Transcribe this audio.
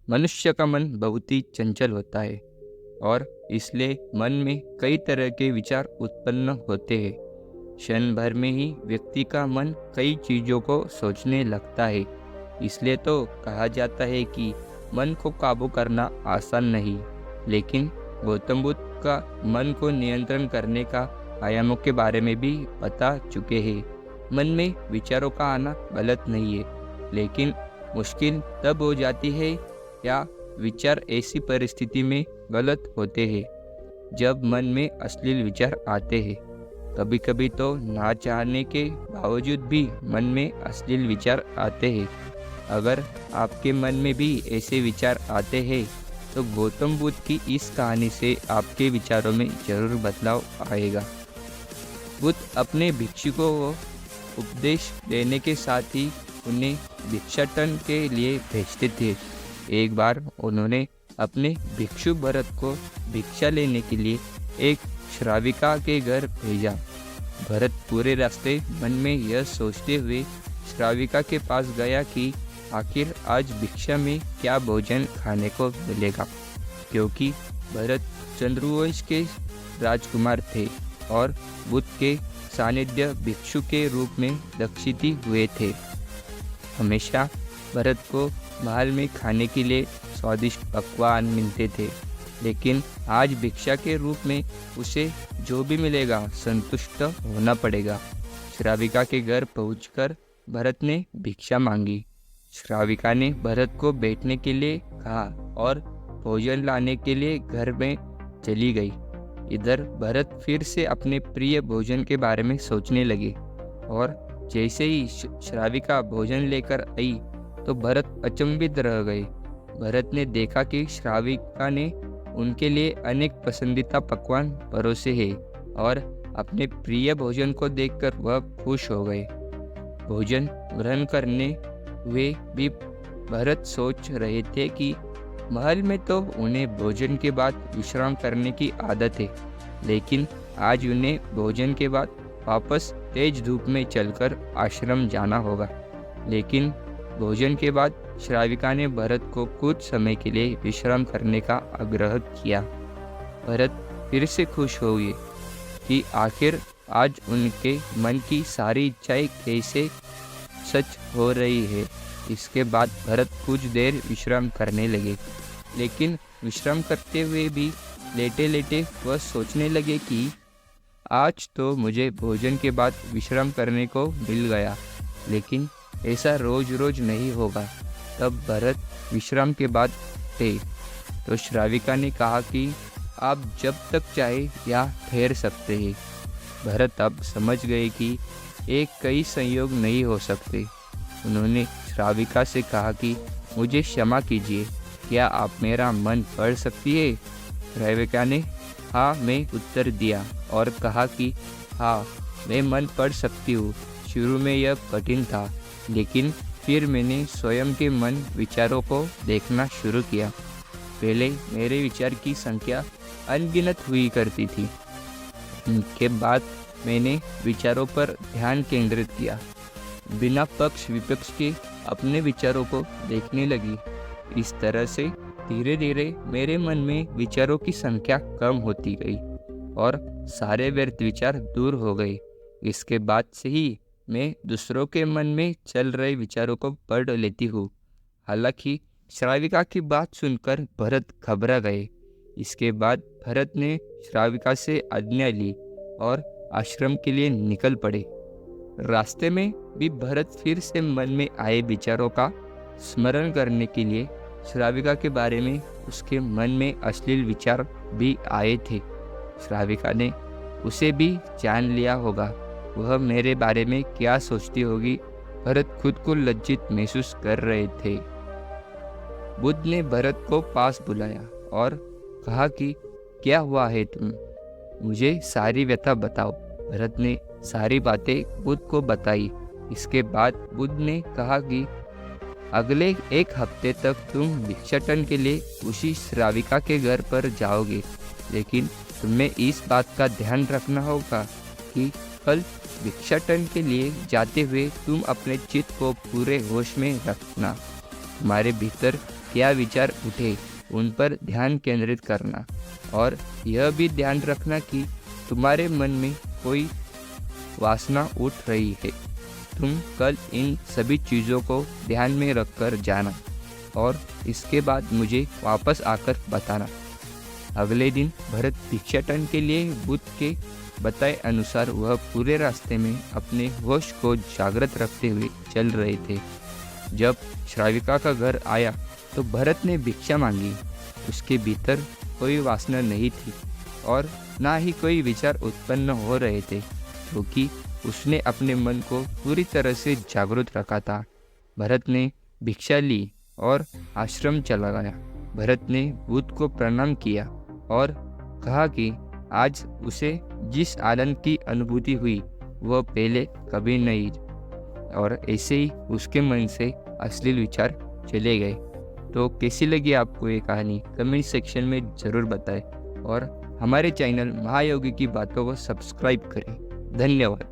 मनुष्य का मन बहुत ही चंचल होता है और इसलिए मन में कई तरह के विचार उत्पन्न होते हैं। क्षण भर में ही व्यक्ति का मन कई चीज़ों को सोचने लगता है। इसलिए तो कहा जाता है कि मन को काबू करना आसान नहीं, लेकिन गौतम बुद्ध का मन को नियंत्रण करने का आयामों के बारे में भी बता चुके हैं। मन में विचारों का आना गलत नहीं है, लेकिन मुश्किल तब हो जाती है या विचार ऐसी परिस्थिति में गलत होते हैं जब मन में अश्लील विचार आते हैं। कभी कभी तो ना चाहने के बावजूद भी मन में अश्लील विचार आते हैं। अगर आपके मन में भी ऐसे विचार आते हैं तो गौतम बुद्ध की इस कहानी से आपके विचारों में जरूर बदलाव आएगा। बुद्ध अपने भिक्षुकों को उपदेश देने के साथ ही उन्हें भिक्षाटन के लिए भेजते थे। एक बार उन्होंने अपने भिक्षु भरत को भिक्षा लेने के लिए एक श्राविका के घर भेजा। भरत पूरे रास्ते मन में यह सोचते हुए श्राविका के पास गया कि आखिर आज भिक्षा में क्या भोजन खाने को मिलेगा, क्योंकि भरत चंद्रवंश के राजकुमार थे और बुद्ध के सानिध्य भिक्षु के रूप में दीक्षित हुए थे। हमेशा भरत को महल में खाने के लिए स्वादिष्ट पकवान मिलते थे, लेकिन आज भिक्षा के रूप में उसे जो भी मिलेगा संतुष्ट होना पड़ेगा। श्राविका के घर पहुंचकर भरत ने भिक्षा मांगी। श्राविका ने भरत को बैठने के लिए कहा और भोजन लाने के लिए घर में चली गई। इधर भरत फिर से अपने प्रिय भोजन के बारे में सोचने लगे और जैसे ही श्राविका भोजन लेकर आई तो भरत अचंभित रह गए। भरत ने देखा कि श्राविका ने उनके लिए अनेक पसंदीदा पकवान परोसे हैं और अपने प्रिय भोजन को देखकर वह खुश हो गए। भोजन ग्रहण करने हुए भी भरत सोच रहे थे कि महल में तो उन्हें भोजन के बाद विश्राम करने की आदत है, लेकिन आज उन्हें भोजन के बाद वापस तेज धूप में चलकर आश्रम जाना होगा। लेकिन भोजन के बाद श्राविका ने भरत को कुछ समय के लिए विश्राम करने का आग्रह किया। भरत फिर से खुश हुए कि आखिर आज उनके मन की सारी इच्छाएं कैसे सच हो रही है। इसके बाद भरत कुछ देर विश्राम करने लगे, लेकिन विश्राम करते हुए भी लेटे लेटे वह सोचने लगे कि आज तो मुझे भोजन के बाद विश्राम करने को मिल गया, लेकिन ऐसा रोज रोज नहीं होगा। तब भरत विश्राम के बाद थे तो श्राविका ने कहा कि आप जब तक चाहे यहाँ ठहर सकते हैं। भरत अब समझ गए कि एक कई संयोग नहीं हो सकते। उन्होंने श्राविका से कहा कि मुझे क्षमा कीजिए, क्या आप मेरा मन पढ़ सकती है? श्राविका ने हाँ में उत्तर दिया और कहा कि हाँ, मैं मन पढ़ सकती हूँ। शुरू में यह कठिन था, लेकिन फिर मैंने स्वयं के मन विचारों को देखना शुरू किया। पहले मेरे विचार की संख्या अनगिनत हुई करती थी, इनके बाद मैंने विचारों पर ध्यान केंद्रित किया, बिना पक्ष विपक्ष के अपने विचारों को देखने लगी। इस तरह से धीरे धीरे मेरे मन में विचारों की संख्या कम होती गई और सारे व्यर्थ विचार दूर हो गए। इसके बाद से ही मैं दूसरों के मन में चल रहे विचारों को पढ़ लेती हूँ। हालांकि श्राविका की बात सुनकर भरत घबरा गए। इसके बाद भरत ने श्राविका से आज्ञा ली और आश्रम के लिए निकल पड़े। रास्ते में भी भरत फिर से मन में आए विचारों का स्मरण करने के लिए श्राविका के बारे में उसके मन में अश्लील विचार भी आए थे। श्राविका ने उसे भी जान लिया होगा, वह मेरे बारे में क्या सोचती होगी। भरत खुद को लज्जित महसूस कर रहे थे। बुद्ध ने भरत को पास बुलाया और कहा कि क्या हुआ है तुम, मुझे सारी व्यथा बताओ। भरत ने सारी बातें बुद्ध को बताई। इसके बाद बुद्ध ने कहा कि अगले एक हफ्ते तक तुम भिक्षाटन के लिए उसी श्राविका के घर पर जाओगे, लेकिन तुम्हें इस बात का ध्यान रखना होगा कि कल भिक्षाटन के लिए जाते हुए तुम अपने चित्त को पूरे होश में रखना। तुम्हारे भीतर क्या विचार उठे उन पर ध्यान केंद्रित करना, और यह भी ध्यान रखना कि तुम्हारे मन में कोई वासना उठ रही है। तुम कल इन सभी चीज़ों को ध्यान में रखकर जाना और इसके बाद मुझे वापस आकर बताना। अगले दिन भरत भिक्षाटन के लिए बुद्ध के बताए अनुसार वह पूरे रास्ते में अपने होश को जागृत रखते हुए चल रहे थे। जब श्राविका का घर आया तो भरत ने भिक्षा मांगी। उसके भीतर कोई वासना नहीं थी और ना ही कोई विचार उत्पन्न हो रहे थे, क्योंकि उसने अपने मन को पूरी तरह से जागृत रखा था। भरत ने भिक्षा ली और आश्रम चला गया। भरत ने बुद्ध को प्रणाम किया और कहा कि आज उसे जिस आनंद की अनुभूति हुई वह पहले कभी नहीं, और ऐसे ही उसके मन से अश्लील विचार चले गए। तो कैसी लगी आपको ये कहानी कमेंट सेक्शन में ज़रूर बताएं और हमारे चैनल महायोगी की बातों को सब्सक्राइब करें। धन्यवाद।